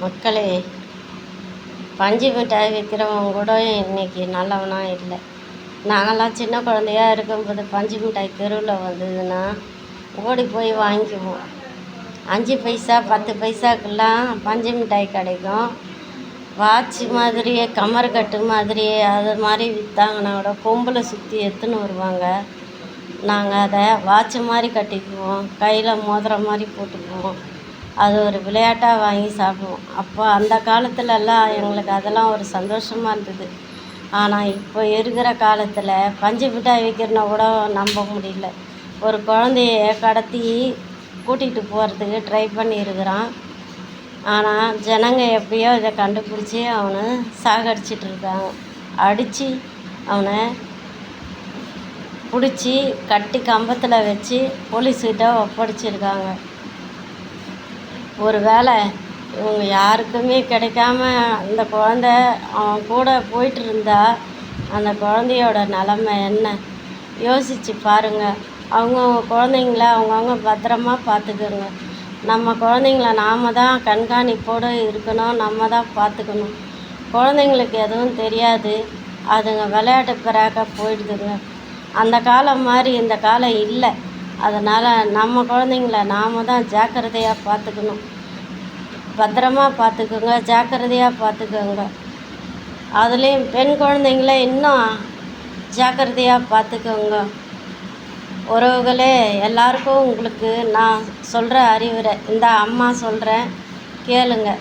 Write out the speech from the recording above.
மக்களே, பஞ்சு மிட்டாய் விற்கிறவங்க கூட இன்றைக்கி நல்லவனாக இல்லை. நாங்கள்லாம் சின்ன குழந்தையா இருக்கும்போது பஞ்சு மிட்டாய் தெருவில் வந்ததுன்னா ஓடி போய் வாங்கிக்குவோம். 5 பைசா 10 பைசாக்கெல்லாம் பஞ்சு மிட்டாய் கிடைக்கும். வாட்சி மாதிரியே கமர் கட்டு மாதிரியே அது மாதிரி விற்றாங்கன்னா கூட கொம்பில் சுற்றி எடுத்துன்னு வருவாங்க. நாங்கள் அதை வாட்சி மாதிரி கட்டிக்குவோம், கையில் மோதிரம் மாதிரி போட்டுக்குவோம். அது ஒரு விளையாட்டாக வாங்கி சாப்பிடுவோம். அப்போ அந்த காலத்துலலாம் எங்களுக்கு அதெல்லாம் ஒரு சந்தோஷமாக இருந்தது. ஆனால் இப்போ இருக்கிற காலத்தில் பஞ்சு மிட்டாய் விற்கிறனா கூட நம்ப முடியல. ஒரு குழந்தைய கடத்தி கூட்டிகிட்டு போகிறதுக்கு ட்ரை பண்ணியிருக்கிறான். ஆனால் ஜனங்க எப்படியோ இதை கண்டுபிடிச்சி அவனை சாகடிச்சிட்ருக்காங்க. அடித்து அவனை பிடிச்சி கட்டி கம்பத்தில் வச்சு போலீஸ்கிட்ட ஒப்படைச்சிருக்காங்க. ஒரு வேளை இவங்க யாருக்குமே கிடைக்காம அந்த குழந்த அவன் கூட போயிட்டு இருந்தா அந்த குழந்தையோட நிலமை என்ன யோசித்து பாருங்கள். அவங்கவுங்க குழந்தைங்கள அவங்கவுங்க பத்திரமா பார்த்துக்குங்க. நம்ம குழந்தைங்கள நாம் தான் கண்காணிப்போடு இருக்கணும், நம்ம தான் பார்த்துக்கணும். குழந்தைங்களுக்கு எதுவும் தெரியாது, அதுங்க விளையாட்டு பிறாக்க போயிடுதுங்க. அந்த காலம் மாதிரி இந்த காலம் இல்லை. அதனால் நம்ம குழந்தைங்கள நாம் தான் ஜாக்கிரதையாக பார்த்துக்கணும். பத்திரமா பார்த்துக்குங்க, ஜாக்கிரதையாக பார்த்துக்கோங்க. அதுலேயும் பெண் குழந்தைங்கள இன்னும் ஜாக்கிரதையாக பார்த்துக்கோங்க. உறவுகளே, எல்லாருக்கும் உங்களுக்கு நான் சொல்கிற அறிவுரை இந்த அம்மா சொல்கிறேன், கேளுங்க.